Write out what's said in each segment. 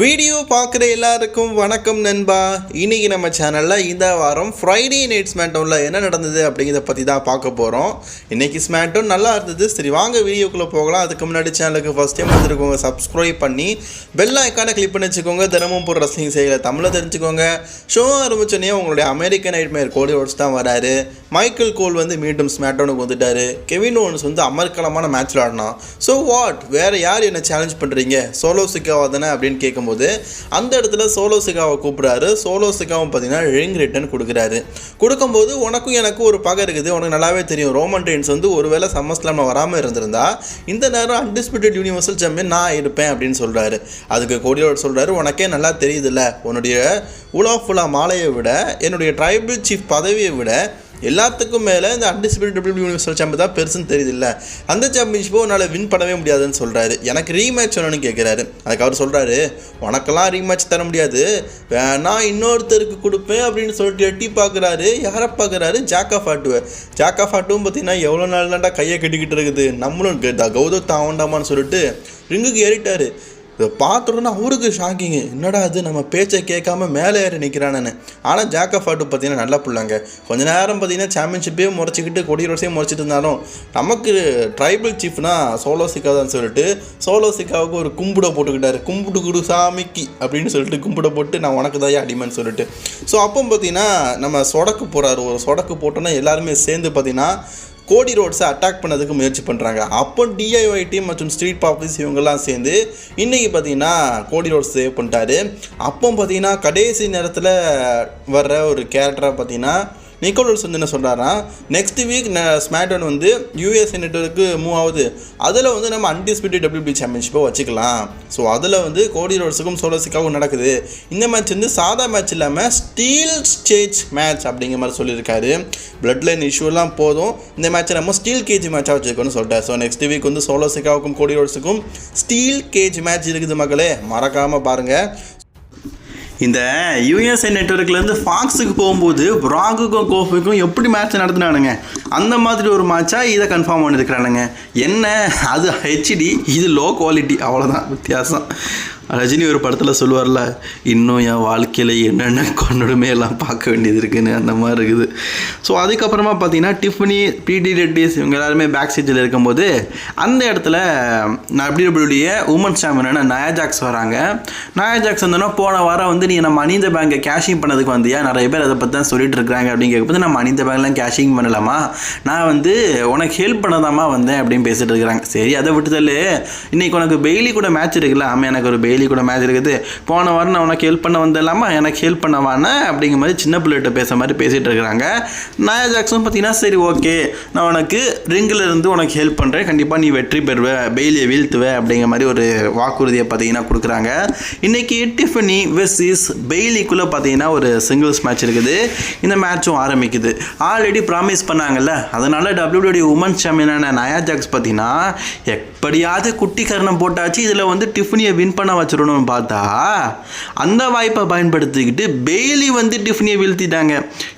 Video பார்க்குற எல்லாருக்கும் வணக்கம் நண்பா. இன்றைக்கி நம்ம சேனலில் இந்த வாரம் ஃப்ரைடே நைட் ஸ்மாக்டவுனில் என்ன நடந்தது அப்படிங்கிறத பற்றி தான் பார்க்க போகிறோம். இன்றைக்கி ஸ்மாக்டவுன் நல்லா இருந்தது. சரி வாங்க வீடியோக்குள்ளே போகலாம். அதுக்கு முன்னாடி சேனலுக்கு ஃபஸ்ட் டைம் வந்துருக்கோங்க சப்ஸ்கிரைப் பண்ணி பெல் ஐக்கானை கிளிக் பண்ணி வச்சுக்கோங்க. தினமும் போகிற ரசிங் செய்யலை தமிழை தெரிஞ்சுக்கோங்க. ஷோ ஆரம்பிச்சோன்னே உங்களுடைய அமெரிக்கன் நைட்மேர் கோடி ரோட்ஸ் தான் வராரு. மைக்கேல் கோல் வந்து மீண்டும் ஸ்மாக்டவுனுக்கு வந்துட்டார். கெவின் ஓவன்ஸ் வந்து அமர்க்கலமான மேட்ச் விளாடினான். ஸோ வாட், வேறு யார் என்ன சேலஞ்ச் பண்ணுறீங்க, சோலோ சிக்காவா தானே அப்படின்னு கேட்கும்போது அந்த இடத்துல சோலோ சிக்காவை கூப்பிட்றாரு. சோலோ சிக்காவும் பார்த்தீங்கன்னா ரிங் ரிட்டர்ன் கொடுக்கும்போது உனக்கும் எனக்கும் ஒரு பகை இருக்குது, உனக்கு நல்லாவே தெரியும். ரோமன் ரெயின்ஸ் வந்து ஒருவேளை சம்மர்ஸ்லாமில் வராமல் இருந்திருந்தா இந்த நேரம் அன்டிஸ்பியூட்டட் யூனிவர்சல் சாம்பியன் நான் இருப்பேன் அப்படின்னு சொல்கிறாரு. அதுக்கு கோடி ரோட்ஸ் சொல்கிறாரு, உனக்கே நல்லா தெரியுதுல்ல, உன்னுடைய உலாஃபுல்லா மாலையை விட என்னுடைய ட்ரைபிள் சீஃப் பதவியை விட எல்லாத்துக்கும் மேலே இந்த அன்டிஸ்பியூட்டட் டபிள்யூ யூனிவர்சல் சாம்பியன் தான் பெருசுன்னு தெரியுது இல்லை, அந்த சாம்பியன்ஷிப்பை உன்னால் வின் பண்ணவே முடியாதுன்னு சொல்கிறாரு. எனக்கு ரீமேட்ச் வேணும்னு கேட்குறாரு. அதுக்கு அவர் சொல்கிறாரு, உனக்கெல்லாம் ரீமேட்ச் தர முடியாது, வேணா இன்னொருத்தருக்கு கொடுப்பேன் அப்படின்னு சொல்லிட்டு எட்டி பார்க்குறாரு. யாரை பார்க்குறாரு? ஜாக் ஆஃப் ஆட்டுவும் பார்த்தீங்கன்னா எவ்வளோ நாள் தான்டா கையை கட்டிக்கிட்டு இருக்குது, நம்மளும் கௌதம் தாவண்டாமான்னு சொல்லிட்டு ரிங்குக்கு ஏறிட்டார். இதை பார்த்துட்டோன்னா அவருக்கு ஷாக்கிங்கு, என்னடா அது நம்ம பேச்சை கேட்காம மேலே ஏறி நிற்கிறானு. ஆனால் ஜாக் ஆஃப் ஆட்டு பார்த்தீங்கன்னா நல்லா பிள்ளைங்க. கொஞ்ச நேரம் பார்த்தீங்கன்னா சாம்பியன்ஷிப்பே முறைச்சிக்கிட்டு கொடி ரோட்ஸையும் முறைச்சிட்டு இருந்தாலும் நமக்கு ட்ரைபிள் சீஃப்னா சோலோ சிக்காதான்னு சொல்லிட்டு சோலோ சிக்காவுக்கு ஒரு கும்பிட போட்டுக்கிட்டாரு. கும்பிட்டு கொடு சாமிக்கு அப்படின்னு சொல்லிட்டு கும்பிட போட்டு நான் உனக்கு தான் அடிமைன்னு சொல்லிட்டு. ஸோ அப்போ பார்த்தீங்கன்னா நம்ம சொடக்கு போகிறாரு. ஒரு சொடக்கு போட்டோன்னா எல்லாருமே சேர்ந்து பார்த்தீங்கன்னா கோடி ரோட்ஸை அட்டாக் பண்ணதுக்கு முயற்சி பண்ணுறாங்க. அப்போ டிஐஒய் டீம் மற்றும் ஸ்ட்ரீட் பாப்ஸ் இவங்கெல்லாம் சேர்ந்து இன்றைக்கி பார்த்தீங்கன்னா கோடி ரோட்ஸ் சேவ் பண்ணிட்டாரு. அப்போ பார்த்தீங்கன்னா கடைசி நேரத்தில் வர்ற ஒரு கேரக்டராக பார்த்தீங்கன்னா நிக்கோலஸ் வந்து என்ன சொல்கிறாரா, நெக்ஸ்ட் வீக் ஸ்மாக்டவுன் வந்து யூஎஸ்ஏ நெட்வொர்க்கு மூவ் ஆகுது, அதில் வந்து நம்ம அன்டிஸ்பியூட்டட் டபிள்யூபி சாம்பியன்ஷிப்பை வச்சுக்கலாம். ஸோ அதில் வந்து கோடி ரோட்ஸுக்கும் சோலோ சிக்காவும் நடக்குது. இந்த மேட்ச் வந்து சாதா மேட்ச் இல்லாமல் ஸ்டீல் ஸ்டேஜ் மேட்ச் அப்படிங்கிற மாதிரி சொல்லியிருக்காரு. பிளட் லைன் இஷ்யூலாம் போதும், இந்த மேட்ச்சை நம்ம ஸ்டீல் கேஜ் மேட்சாக வச்சுருக்கோன்னு சொல்லிட்டார். ஸோ நெக்ஸ்ட் வீக் வந்து சோலோ சிக்காவுக்கும் கோடி ரோட்ஸுக்கும் ஸ்டீல் கேஜ் மேட்ச் இருக்குது மக்களே, மறக்காமல் பாருங்கள். இந்த யூஎஸ்ஏ நெட்வொர்க்லேருந்து ஃபாக்ஸுக்கு போகும்போது ப்ராகுக்கும் கோஃபுக்கும் எப்படி மேட்ச் நடத்தினானுங்க, அந்த மாதிரி ஒரு மேட்சாக இதை கன்ஃபார்ம் பண்ணியிருக்கிறானுங்க. என்ன அது ஹெச்டி, இது லோ குவாலிட்டி, அவ்வளோதான் வித்தியாசம். ரஜினி ஒரு படத்தில் சொல்லுவார்ல, இன்னும் என் வாழ்க்கையில் என்னென்ன கொண்டுடுமே எல்லாம் பார்க்க வேண்டியது இருக்குன்னு, அந்த மாதிரி இருக்குது. ஸோ அதுக்கப்புறமா பார்த்தீங்கன்னா டிஃபனி, பிடி ரெட்டிஸ் இவங்க எல்லாருமே பேக் ஸ்டேஜில் இருக்கும்போது அந்த இடத்துல டபிள்யூடபிள்யூடைய உமன்ஸ் சாம்பியனான நயா ஜாக்ஸ் வராங்க. நயா ஜாக்ஸ் வந்தோன்னா போன வாரம் வந்து நீ நம்ம அனிந்த பேங்கை கேஷிங் பண்ணதுக்கு வந்தியா, நிறைய பேர் அதை பற்றி தான் சொல்லிட்டு இருக்கிறாங்க அப்படின்னு கேட்கும்போது, நம்ம அனிந்த பேங்க்லாம் கேஷிங் பண்ணலாமா, நான் வந்து உனக்கு ஹெல்ப் பண்ணதாமா வந்தேன் அப்படின்னு பேசிட்டு இருக்கிறாங்க. சரி அதை விட்டுதல்லு, இன்றைக்கி உனக்கு பெய்லி கூட மேட்ச் இருக்குல்ல, ஆமாம் எனக்கு ஒரு பெய்லி கூட மேட்ச் இருக்குது, போன வாரம் நான் உனக்கு ஹெல்ப் பண்ண வந்தலாமா, எனக்கு ஹெல்ப் பண்ணவானே அப்படிங்கிற மாதிரி சின்ன பிள்ளைகிட்ட பேச மாதிரி பேசிகிட்டு இருக்கிறாங்க. நயா ஜாக்ஸும் பார்த்தீங்கன்னா சரி ஓகே, நான் உனக்கு ரிங்கில் இருந்து உனக்கு ஹெல்ப் பண்ணுறேன், கண்டிப்பாக நீ வெற்றி பெறுவேன், பெய்லியை வீழ்த்துவேன் அப்படிங்கிற மாதிரி ஒரு வாக்குறுதியை பார்த்தீங்கன்னா கொடுக்குறாங்க. இன்றைக்கி டிஃபனி வெர்சஸ் பெய்லிக்குள்ளே பார்த்தீங்கன்னா ஒரு சிங்கிள்ஸ் மேட்ச் இருக்குது. இந்த மேட்சும் ஆரம்பிக்குது. ஆல்ரெடி ப்ராமிஸ் பண்ணாங்கல்ல, அதனால் டபிள்யூடபிள்யூ உமன்ஸ் சாம்பியனான நயா ஜாக்ஸ் பார்த்தீங்கன்னா எப்படியாவது குட்டி கரணம் போட்டாச்சு, இதில் வந்து டிஃபனியை வின் பண்ண வச்சிடணும்னு பார்த்தா அந்த வாய்ப்பை பயன்படுத்திக்கிட்டு பெய்லி வந்து டிஃபனியை வீழ்த்திட்டாங்க.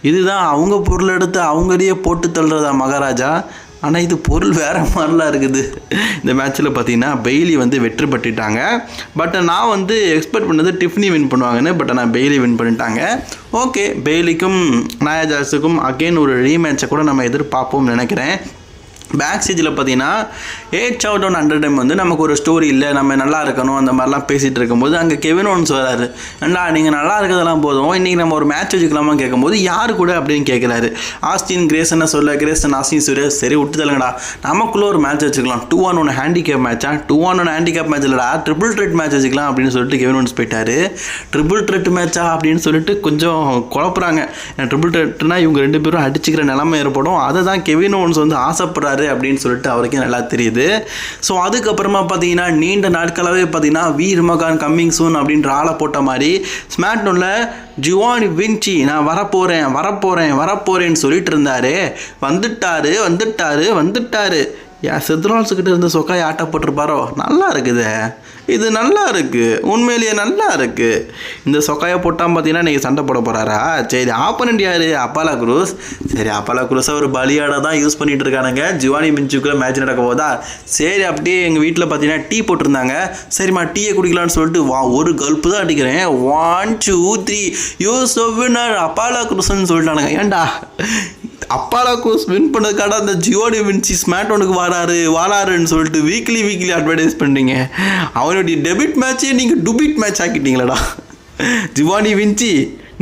இதுதான் அவங்க பொருள் எடுத்து அவங்களையே போட்டு தள்ளுறதா மகாராஜா. ஆனால் இது பொருள் வேறு மாதிரிலாம் இருக்குது. இந்த மேட்ச்சில் பார்த்தீங்கன்னா பெய்லி வந்து வெற்றி பெற்றுட்டாங்க. பட் நான் வந்து எக்ஸ்பெக்ட் பண்ணது டிஃபனி வின் பண்ணுவாங்கன்னு, பட் நான் பெய்லி வின் பண்ணிட்டாங்க. ஓகே, பெய்லிக்கும் நயா ஜாக்ஸுக்கும் அகெயின் ஒரு ரீமேட்சை கூட நம்ம எதிர்பார்ப்போம்னு நினைக்கிறேன். பேக் ஸ்டேஜில் பார்த்தீங்கன்னா 8 அவுட் ஆஃப் 100 டைம் வந்து நமக்கு ஒரு ஸ்டோரி இல்லை, நம்ம நல்லா இருக்கணும் அந்த மாதிரிலாம் பேசிகிட்டு இருக்கும்போது அங்கே கெவின் ஓவன்ஸ் வராரு. ஏண்டா நீங்கள் நல்லா இருக்கிறதெல்லாம் போதும், இன்றைக்கி நம்ம ஒரு மேட்ச் வச்சுக்கலாமா கேட்கும்போது யார் கூட அப்படின்னு கேட்குறாரு. ஆஸ்டின் கிரேசனை சொல்ல, கிரேசன் ஆஸ்டின் சுரேஷ் சரி விட்டு தரலங்கடா, நமக்குள்ளே ஒரு மேட்ச் வச்சுக்கலாம், 2-on-1 ஹேண்டிகேப் மேட்சா, 2-on-1 ஹேண்டிகேப் மேட்ச் இல்லைடா, ட்ரிபிள் த்ரெட் மேட்ச் வச்சுக்கலாம் அப்படின்னு சொல்லிட்டு கெவின் ஓவன்ஸ் போயிட்டாரு. ட்ரிபிள் த்ரெட் மேட்சா அப்படின்னு சொல்லிட்டு கொஞ்சம் குழப்புறாங்க. ட்ரிபிள் த்ரெட்னா இவங்க ரெண்டு பேரும் அடிச்சுக்கிற நிலைமை ஏற்படும், அதை தான் கெவின் ஓவன்ஸ் வந்து ஆசைப்படுறாரு அப்படின்னு சொல்லிட்டு அவருக்கே நல்லா தெரியுது. ஸோ அதுக்கப்புறமா பார்த்தீங்கன்னா நீண்ட நாட்களாகவே பார்த்தீங்கன்னா வீர் மகான் கம்மிங் சூன் அப்படின்ற ஆளை போட்ட மாதிரி ஸ்மாக்டவுனில் ஜிவானி வின்சி நான் வரப்போகிறேன்னு சொல்லிட்டு இருந்தாரு. வந்துட்டாரு. செத்ரால்ஸுக்கிட்ட இருந்து சொக்காய் ஆட்ட போட்டிருப்பாரோ? நல்லா இருக்குது, இது நல்லா இருக்குது, உண்மையிலேயே நல்லா இருக்குது. இந்த சொக்காயை போட்டால் பார்த்தீங்கன்னா நீங்கள் சண்டை போட போகிறாரா? சரி, ஆப்பனண்ட் யார்? அப்பாலா குரூஸ். சரி, அப்பாலா குரூஸை ஒரு பலியாட தான் யூஸ் பண்ணிகிட்டு இருக்கானுங்க. ஜிவானி மின்ச்சுக்குள்ளே மேட்ச் நடக்க போதா? சரி, அப்படியே எங்கள் வீட்டில் பார்த்தீங்கன்னா டீ போட்டிருந்தாங்க. சரிம்மா டீயை குடிக்கலான்னு சொல்லிட்டு ஒரு கல்ப்பு தான் அடிக்கிறேன். 1 2 3 யூ வின்னர் அப்பாலா குரூஸ்ன்னு சொல்லிட்டானுங்க. ஏன்டா அப்பாலா குரூஸ் வின் பண்ணதுக்காக அந்த ஜியோனி வின்சி ஸ்மாக்டவுனுக்கு வராருன்னு சொல்லிட்டு வீக்லி அட்வர்டைஸ் பண்ணுறீங்க. அவனுடைய டெபிட் மேட்சே நீங்கள் டுபிட் மேட்ச் ஆக்கிட்டீங்களடா. ஜிவானி வின்சி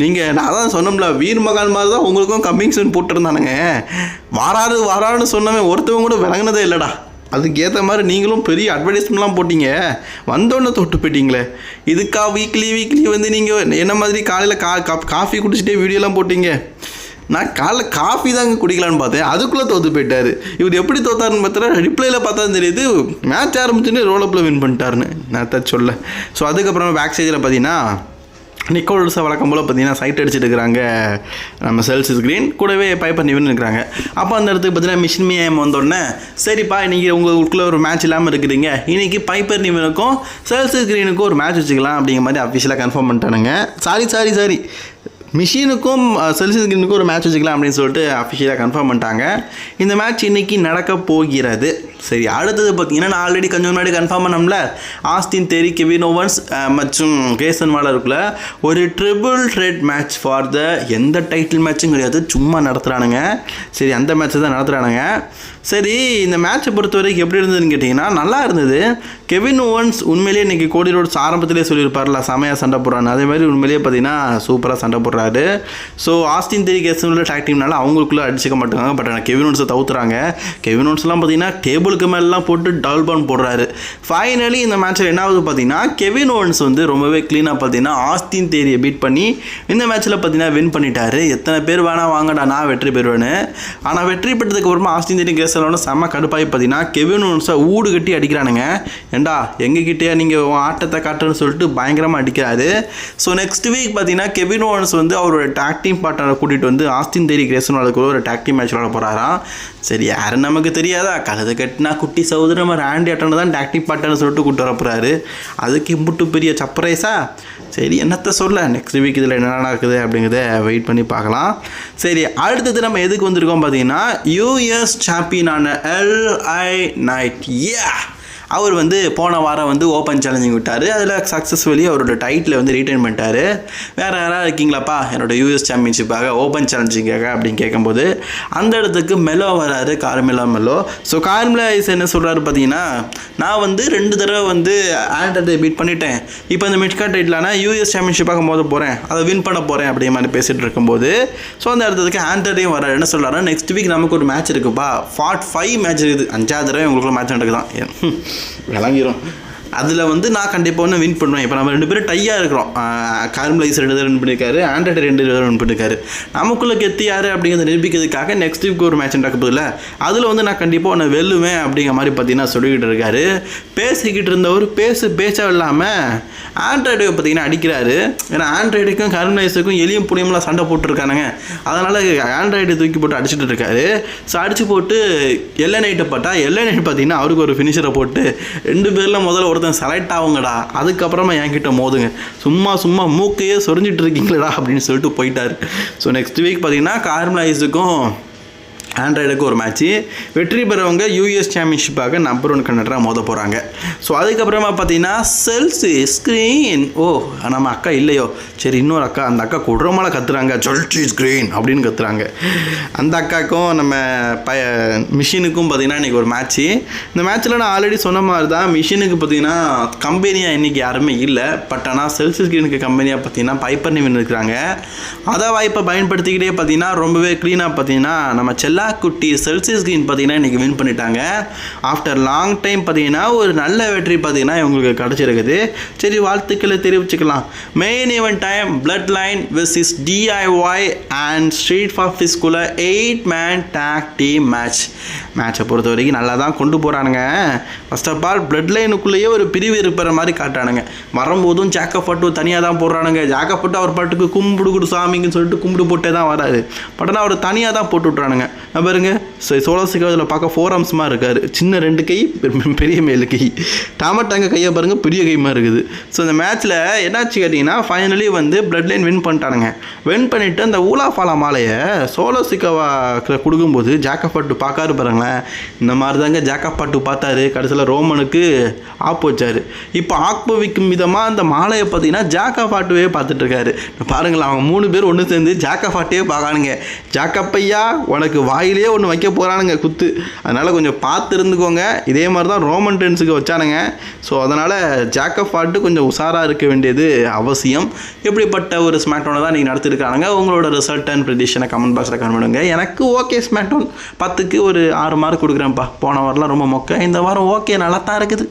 நீங்கள், நான் தான் சொன்னோம்ல, வீர் மகான் மாதிரி தான் உங்களுக்கும் கம்மிங் சூன் போட்டுருந்தானுங்க. வராருன்னு சொன்னவன் ஒருத்தவங்க கூட விளங்குனதே இல்லைடா. அதுக்கு ஏற்ற மாதிரி நீங்களும் பெரிய அட்வர்டைஸ்மெண்ட்லாம் போட்டிங்க, வந்தோடனே தொட்டு போயிட்டீங்களே. இதுக்கா வீக்லி வந்து நீங்கள் என்ன மாதிரி காலையில் காஃபி குடிச்சிட்டே வீடியோலாம் போட்டிங்க. நான் காலைல காஃபி தாங்க குடிக்கலான்னு பார்த்தேன், அதுக்குள்ளே தோற்று போயிட்டார். இவர் எப்படி தோத்தாருன்னு பார்த்தா ரிப்ளையில் பார்த்தா தெரியுது மேட்ச் ஆரம்பிச்சுன்னு ரோலப்பில் வின் பண்ணிட்டாருன்னு நான் தான் சொல்ல. ஸோ அதுக்கப்புறமா பேக் ஸ்டேஜில் பார்த்தீங்கன்னா நிக்கோல்ஸை வழக்கம் போல் பார்த்தீங்கன்னா சைட் அடிச்சுட்டு இருக்கிறாங்க நம்ம செல்சியஸ் கிரீன், கூடவே பைப்பர் நிவன் இருக்கிறாங்க. அப்போ அந்த இடத்துக்கு பார்த்தீங்கன்னா மிஷின் மியம் வந்தோடனே, சரிப்பா இன்றைக்கி உங்களுக்குள்ளே ஒரு மேட்ச் இல்லாமல் இருக்கிறீங்க, இன்றைக்கி பைப்பர் நிவனுக்கும் செல்சியஸ் கிரீனுக்கும் ஒரு மேட்ச் வச்சுக்கலாம் அப்படிங்கிற மாதிரி அஃபிஷியலாக கன்ஃபார்ம் பண்ணிட்டானுங்க. சாரி மிஷினுக்கும் செல்சியஸ் கிரீனுக்கும் ஒரு மேட்ச் வச்சுக்கலாம் அப்படின்னு சொல்லிட்டு அஃபிஷியலாக கன்ஃபார்ம் பண்ணிட்டாங்க. இந்த மேட்ச் இன்றைக்கி நடக்க போகிறது. சரி, அடுத்தது பார்த்தீங்கன்னா நான் ஆல்ரெடி கொஞ்சம் முன்னாடி கன்ஃபார்ம் பண்ணோம்ல, ஆஸ்டின் தேரி, கெவின் ஓவன்ஸ் மற்றும் கேசன் வாலருக்குள்ள ஒரு triple threat match for the எந்த டைட்டில் மேட்சும் கிடையாது, சும்மா நடத்துகிறானுங்க. சரி, அந்த மேட்ச்சை தான் நடத்துகிறானுங்க. சரி, இந்த மேட்சை பொறுத்த வரைக்கும் எப்படி இருந்ததுன்னு கேட்டிங்கன்னா நல்லா இருந்தது. கெவின் ஓவன்ஸ் உண்மையிலேயே இன்றைக்கி கோடி ரோட்ஸ் ஆரம்பத்திலே சொல்லியிருப்பார்ல செமையாக சண்டை போடுறான்னு, அதே மாதிரி உண்மையிலேயே பார்த்தீங்கன்னா சூப்பராக சண்டை போடுறாரு. ஸோ ஆஸ்டின் தேரி கேசனில் டேக் டீம்னால அவங்களுக்குள்ளே அடிச்சிக்க மாட்டாங்க. பட் ஆனால் கெவின் ஓவன்ஸை தவுத்துறாங்க. கெவின் ஓவன்ஸ்லாம் பார்த்தீங்கன்னா டேபிளுக்கு மேலாம் போட்டு டபுள் பவுன் போடுறாரு. ஃபைனலி இந்த மேட்ச்சில் என்ன ஆகுது பார்த்தீங்கன்னா கெவின் ஓவன்ஸ் வந்து ரொம்பவே க்ளீனாக பார்த்தீங்கன்னா ஆஸ்டின் தேரியை பீட் பண்ணி இந்த மேட்ச்சில் பார்த்தீங்கன்னா வின் பண்ணிட்டாரு. எத்தனை பேர் வேணா வாங்கடா நான் வெற்றி பெறுவேன்னு. ஆனால் வெற்றி பெற்றதுக்கு அப்புறமா ஆஸ்டின் தேரி கேசனோட செம்ம கடுப்பாகி பார்த்தீங்கன்னா கெவின் ஓவன்ஸை ஊடு கட்டி அடிக்கிறானுங்க. ஏண்டா எங்ககிட்டயே நீங்கள் ஆட்டத்தை காட்டுன்னு சொல்லிட்டு பயங்கரமாக அடிக்கிறாரு. ஸோ நெக்ஸ்ட் வீக் பார்த்தீங்கன்னா கெவின் ஓவன்ஸ் வந்து அவரோட டாக் டீம் பார்ட்னரை கூட்டிகிட்டு வந்து ஆஸ்டின் தேரி கேசனோட ஒரு டாக் டீம் மேட்ச் விளாட போகிறாராம். சரி, யாரும் நமக்கு தெரியாதா, கழுது கட்டினா குட்டி சகோதரி நம்ம ரேண்டி அட்டனை தான் டாக் டீம் பார்ட்னர்னு சொல்லிட்டு கூப்பிட்டு வர போகிறாரு. அதுக்கு இம்புட்டு பெரிய சர்ப்ரைஸா? சரி, என்னத்தை சொல்ல, நெக்ஸ்ட் வீக் இதில் என்ன நடக்குது அப்படிங்கிறத வெயிட் பண்ணி பார்க்கலாம். சரி, அடுத்தது நம்ம எதுக்கு வந்திருக்கோம் பார்த்தீங்கன்னா யூஎஸ் சாம்பியனான LA நைட். அவர் வந்து போன வாரம் வந்து ஓப்பன் சேலஞ்சிங் விட்டார். அதில் சக்ஸஸ்ஃபுல்லி அவரோட டைட்டில் வந்து ரீட்டைன் பண்ணிட்டார். வேறு யாராவது இருக்கீங்களாப்பா என்னோடய யூஎஸ் சாம்பியன்ஷிப்பாக ஓப்பன் சேலஞ்சிங்காக அப்படின்னு கேட்கும்போது அந்த இடத்துக்கு மெலோ வராரு, கார்மெலோ மெலோ. ஸோ கார்மெலோ ஐஸ் என்ன சொல்கிறாரு பார்த்தீங்கன்னா, நான் வந்து 2 தடவை வந்து ஆண்டர்டை பீட் பண்ணிட்டேன், இப்போ இந்த மிட்கார்ட் டைட்டிலான யூஎஸ் சாம்பியன்ஷிப்பாக மோத போகிறேன், அதை வின் பண்ண போகிறேன் அப்படிங்கிற மாதிரி பேசிகிட்டு இருக்கும்போது ஸோ அந்த இடத்துக்கு ஆண்டர்டையும் வராரு. என்ன சொல்கிறாரு, நெக்ஸ்ட் வீக் நமக்கு ஒரு மேட்ச் இருக்குப்பா, 45 மேட்ச் இருக்குது, 5வது தடவை உங்களுக்குள்ள மேட்ச் நடக்குதான் விளங்கிடும். அதில் வந்து நான் கண்டிப்பாக ஒன்று வின் பண்ணுவேன். இப்போ நம்ம 2 பேரும் டையாக இருக்கிறோம். கார்மெலைஸ் 2 தடவை வின் பண்ணியிருக்காரு, ஆண்ட்ராய்டு 2 தடவை வின் பண்ணியிருக்காரு. நமக்குள்ளே கெத்து யார் அப்படிங்கிறத நிரூபிக்கிறதுக்காக நெக்ஸ்ட் வீக் ஒரு மேட்ச் நடக்க போதில்ல, அதில் வந்து நான் கண்டிப்பாக ஒன்று வெல்லுவேன் அப்படிங்கிற மாதிரி பார்த்தீங்கன்னா சொல்லிக்கிட்டு இருக்காரு. பேசிக்கிட்டு இருந்தவர் பேச்சாக இல்லாமல் ஆண்ட்ராய்டு பார்த்தீங்கன்னா அடிக்கிறாரு. ஏன்னா ஆண்ட்ராய்டுக்கும் கார்மெலைஸுக்கும் எலியும் புளியம்லாம் சண்டை போட்டுருக்கானுங்க. அதனால் ஆண்ட்ராய்டு தூக்கி போட்டு அடிச்சுட்டு இருக்காரு. ஸோ அடிச்சு போட்டு LA நைட்டை பார்த்தா LA நைட் பார்த்தீங்கன்னா அவருக்கு ஒரு ஃபினிஷரை போட்டு 2 பேரில் முதல்ல ஒருத்தன் செலக்ட் ஆகுங்கடா, அதுக்கப்புறமா என்கிட்ட மோதுங்க, சும்மா மூக்கையே சொரிஞ்சிட்டு இருக்கீங்களா அப்படின்னு சொல்லிட்டு போயிட்டார். ஸோ நெக்ஸ்ட் வீக் பார்த்தீங்கன்னா கார்மெலைஸுக்கும் ஆண்ட்ராய்டுக்கு ஒரு மேட்ச்சு, வெற்றி பெறவங்க யூஎஸ் சாம்பியன்ஷிப்பாக நம்பர் 1 கண்டராக மோத போகிறாங்க. ஸோ அதுக்கப்புறமா பார்த்தீங்கன்னா செல்சியஸ் ஸ்க்ரீன், நம்ம அக்கா இல்லையோ, சரி இன்னொரு அக்கா, அந்த அக்கா குடுறமால கத்துறாங்க, செல்சியஸ் ஸ்க்ரீன் அப்படின்னு கத்துறாங்க. அந்த அக்காவுக்கும் நம்ம மிஷினுக்கும் பார்த்தீங்கன்னா இன்றைக்கி ஒரு மேட்ச்சு. இந்த மேட்ச்சில் நான் ஆல்ரெடி சொன்ன மாதிரி தான் மிஷினுக்கு பார்த்தீங்கன்னா கம்பெனியாக இன்றைக்கி யாருமே இல்லை. பட் ஆனால் செல்சியஸ் ஸ்க்ரீனுக்கு கம்பெனியாக பார்த்தீங்கன்னா பைப்பர் நிவன் இருக்கிறாங்க. அதை வாய்ப்பை பயன்படுத்திக்கிட்டே பார்த்தீங்கன்னா ரொம்பவே க்ளீனாக பார்த்தீங்கன்னா நம்ம செல்லா குட்டி செல்சியஸ் ஸ்க்ரீன் பார்த்தீங்கன்னா இன்றைக்கி வின் பண்ணிட்டாங்க. ஆஃப்டர் லாங் டைம் பார்த்தீங்கன்னா ஒரு நல்ல வெற்றி பார்த்தீங்கன்னா இவங்களுக்கு கிடச்சிருக்குது. சரி, வாழ்த்துக்களை தெரிவிச்சுக்கலாம். Main event time bloodline versus DIY and street ஆஃபீஸ்குள்ளே 8-man டாக் டீம் மேட்சை பொறுத்த வரைக்கும் நல்லா தான் கொண்டு போகிறானுங்க. ஃபர்ஸ்ட் ஆஃப் ஆல் பிளட் லைனுக்குள்ளேயே ஒரு பிரிவு இருக்கிற மாதிரி காட்டானுங்க. வரும்போதும் ஜாக்கப்பட்டு தனியாக தான் போடுறானுங்க. ஜாக்கப்பட்டு அவர் பாட்டுக்கு கும்பிடு சாமிங்கன்னு சொல்லிட்டு கும்பிடு போட்டே தான் வராது. பட் ஆனால் அவர் தனியாக தான் போட்டு விட்றானுங்க. பாருங்க சோலோ சிக்கா இதில் பார்க்க 4 arms மாதிரி இருக்கார். சின்ன 2 கை, பெரிய மேலு கை. டாமட்டாங்க கையை பாருங்கள், பெரிய கைமாக இருக்குது. ஸோ இந்த மேட்ச்சில் என்னாச்சு கேட்டிங்கன்னா, ஃபைனலி வந்து பிளட் லைன் வின் பண்ணிட்டானுங்க. வின் பண்ணிவிட்டு அந்த ஊலாஃபாலா மாலையை சோலோ சிக்காவா கொடுக்கும்போது ஜாக்கப்பாட்டு பார்க்காரு பாருங்களேன். இந்த மாதிரி தாங்க ஜாக்கப்பாட்டு பார்த்தாரு. கடைசியில் ரோமனுக்கு ஆப்பு வச்சார். இப்போ ஆப்புவிக்கும் விதமாக அந்த மாலையை பார்த்தீங்கன்னா ஜாக்கப்பாட்டுவே பார்த்துட்ருக்காரு. பாருங்களேன், அவங்க 3 பேர் ஒன்று சேர்ந்து ஜாக்கப்பாட்டையே பார்க்கானுங்க. ஜாக்கப்பையா உனக்கு வாயிலே ஒன்று வைக்க போகிறானுங்க குத்து. அதனால் கொஞ்சம் பார்த்து இருந்துக்கோங்க. இதே மாதிரி தான் ரோமன் ரெயின்ஸுக்கு வச்சானுங்க. ஸோ அதனால் ஜாக்கப்பாட்டு கொஞ்சம் உஷாராக இருக்க வேண்டியது அவசியம். எப்படிப்பட்ட ஒரு ஸ்மாக்டவுனை தான் நீங்கள் நடத்திருக்கானுங்க. உங்களோட ரிசல்ட் அண்ட் ப்ரெடிக்ஷனை கமெண்ட் பாக்ஸில் கமெண்ட் பண்ணுங்க. எனக்கு ஓகே ஸ்மாக்டவுன் 10க்கு ஒரு 6 மார்க் கொடுக்குறேன்ப்பா. போன வாரம்லாம் ரொம்ப மொக்க, இந்த வாரம் ஓகே நல்லா தான் இருக்குது.